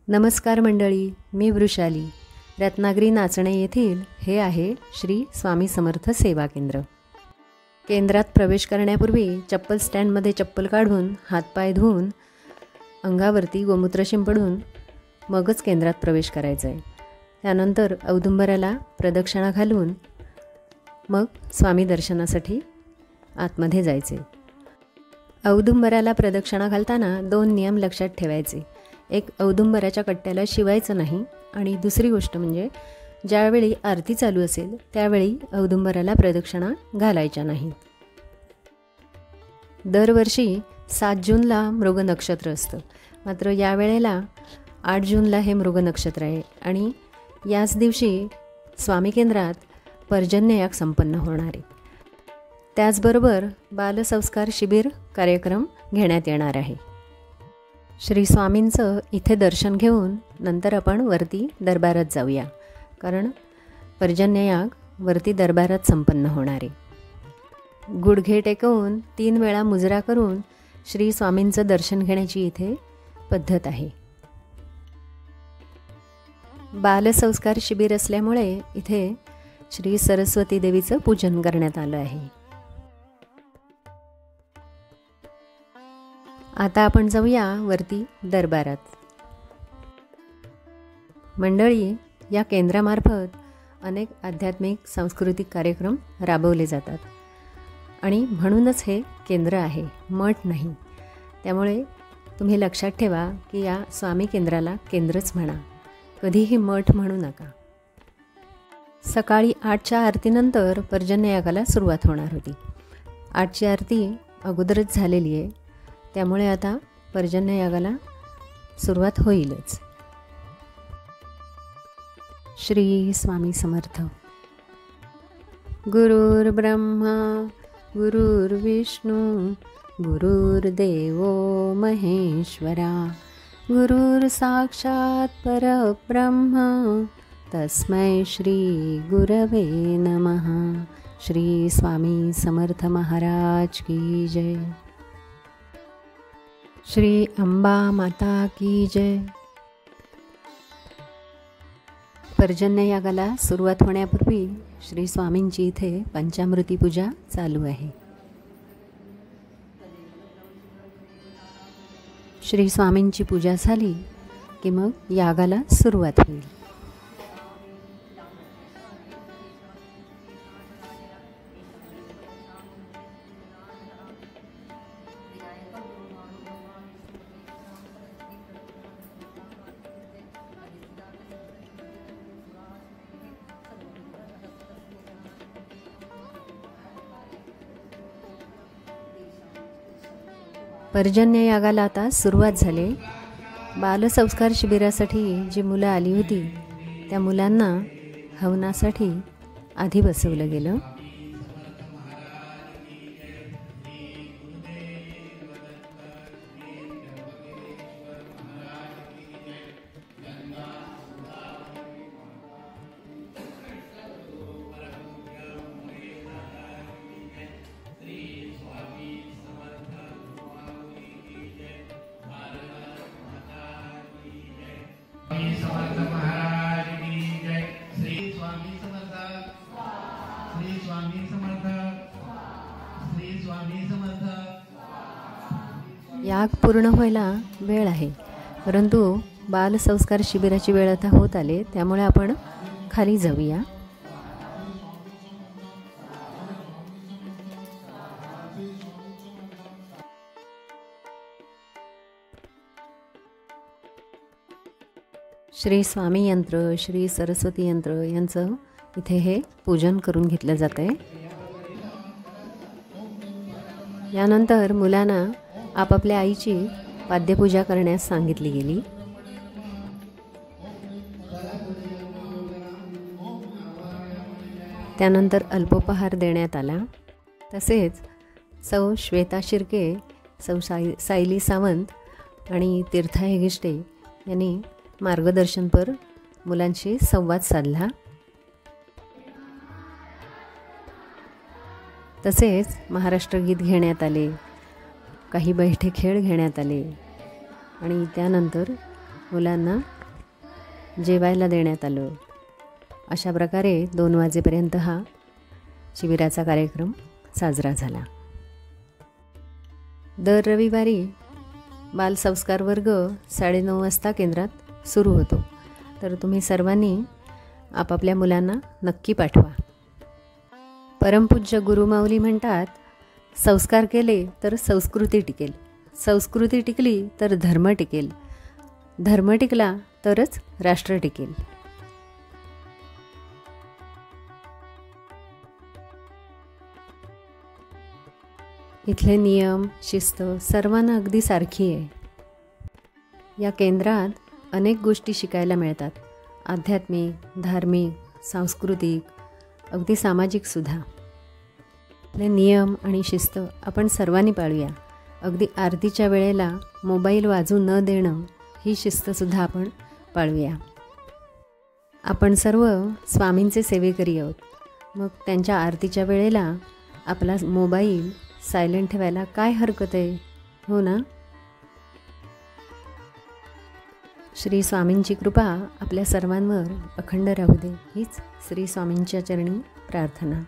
नमस्कार मंडळी, मी वृषाली. रत्नागिरी नाचणे येथील हे आहे श्री स्वामी समर्थ सेवा केंद्र. केंद्रात प्रवेश करण्यापूर्वी चप्पल स्टँडमध्ये चप्पल काढून हातपाय धुवून अंगावरती गोमूत्र शिंपडून मगच केंद्रात प्रवेश करायचा आहे. त्यानंतर औदुंबराला प्रदक्षिणा घालून मग स्वामी दर्शनासाठी आतमध्ये जायचे. औदुंबराला प्रदक्षिणा घालताना 2 नियम लक्षात ठेवायचे. एक, औदुंबराच्या कट्ट्याला शिवायचं नाही, आणि दुसरी गोष्ट म्हणजे ज्यावेळी आरती चालू असेल त्यावेळी औदुंबराला प्रदक्षिणा घालायच्या नाहीत. दरवर्षी 7 जूनला मृग नक्षत्र असतं, मात्र यावेळेला 8 जूनला हे मृग नक्षत्र आहे आणि याच दिवशी स्वामी केंद्रात पर्जन्ययाग संपन्न होणार आहे. त्याचबरोबर बालसंस्कार शिबिर कार्यक्रम घेण्यात येणार आहे. श्री स्वामींचं इथे दर्शन घेऊन नंतर आपण वरती दरबारात जाऊया, कारण पर्जन्ययाग वरती दरबारात संपन्न होणार आहे. गुडघे टेकवून 3 वेळा मुजरा करून श्री स्वामींचं दर्शन घेण्याची इथे पद्धत आहे. बालसंस्कार शिबिर असल्यामुळे इथे श्री सरस्वती देवीचं पूजन करण्यात आलं आहे. आता आपण जाऊया वरती दरबारात. मंडळी, या केंद्रामार्फत अनेक आध्यात्मिक सांस्कृतिक कार्यक्रम राबवले जातात आणि म्हणूनच हे केंद्र आहे, मठ नाही. त्यामुळे तुम्ही लक्षात ठेवा की या स्वामी केंद्राला केंद्रच म्हणा, कधीही मठ म्हणू नका. सकाळी 8च्या आरतीनंतर पर्जन्ययागाला सुरुवात होणार होती. 8ची आरती अगोदरच झालेली आहे, त्यामुळे आता पर्जन्ययागाला सुरुवात होईलच. श्री स्वामी समर्थ. गुरुर्ब्रह्मा गुरुर्विष्णू गुरुर्देवो महेश्वरा गुरुर साक्षात परब्रह्म तस्मै श्री गुरवे नमः. श्री स्वामी समर्थ महाराज की जय. श्री अंबा माता की जय. पर्जन्ययागाला सुरुवात होण्यापूर्वी श्री स्वामींची इथे पंचामृती पूजा चालू आहे. श्री स्वामींची पूजा झाली की मग यागाला सुरुवात होईल. पर्जन्ययागाला आता सुरुवात झाली. बालसंस्कार शिबिरासाठी जी मुलं आली होती त्या मुलांना हवनासाठी आधी बसवलं गेलं. समर्थ महाराज की जय. श्री स्वामी समर्थ. श्री स्वामी समर्थ. श्री स्वामी समर्थ. याग पूर्ण व्हायला वेळ आहे, परंतु बालसंस्कार शिबिराची वेळ आता होत आली, त्यामुळे आपण खाली जाऊया. श्री स्वामी यंत्र, श्री सरस्वती यंत्र यांचं इथे हे पूजन करून घेतलं जातं आहे. यानंतर मुलांना आपापल्या आईची पाद्यपूजा करण्यास सांगितली गेली. त्यानंतर अल्पोपहार देण्यात आला. तसेच सौ श्वेता शिर्के, सौ सायली सावंत आणि तीर्था हेगिष्टे यांनी मार्गदर्शनपर मुलांशी संवाद साधला. तसेच महाराष्ट्र गीत घेण्यात आले, काही बैठे खेळ घेण्यात आले आणि त्यानंतर मुलांना जेवायला देण्यात आलं. अशा प्रकारे 2 वाजेपर्यंत हा शिबिराचा कार्यक्रम साजरा झाला. दर रविवारी बालसंस्कार वर्ग 9:30 वाजता केंद्रात सुरू होतो. तर तुम्ही सर्वांनी आपापल्या मुलांना नक्की पाठवा. परमपूज्य गुरुमाऊली म्हणतात, संस्कार केले तर संस्कृती टिकेल, संस्कृती टिकली तर धर्म टिकेल, धर्म टिकला तरच राष्ट्र टिकेल. इथले नियम शिस्त सर्वांना अगदी सारखी आहे. या केंद्रात अनेक गोष्टी शिकायला मिळतात. आध्यात्मिक, धार्मिक, सांस्कृतिक, अगदी सामाजिकसुद्धा. आपले नियम आणि शिस्त आपण सर्वांनी पाळूया. अगदी आरतीच्या वेळेला मोबाईल वाजू न देणं ही शिस्तसुद्धा आपण पाळूया. आपण सर्व स्वामींचे सेवेकरी आहोत. मग त्यांच्या आरतीच्या वेळेला आपला मोबाईल सायलेंट ठेवायला काय हरकत आहे, हो ना? श्री स्वामींची कृपा आपल्या सर्वांवर अखंड राहू दे, हीच श्री स्वामींच्या चरणी प्रार्थना.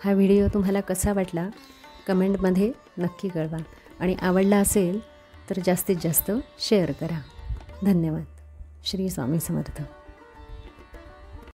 हा व्हिडिओ तुम्हाला कसा वाटला कमेंटमध्ये नक्की कळवा आणि आवडला असेल तर जास्तीत जास्त शेअर करा. धन्यवाद. श्री स्वामी समर्थ.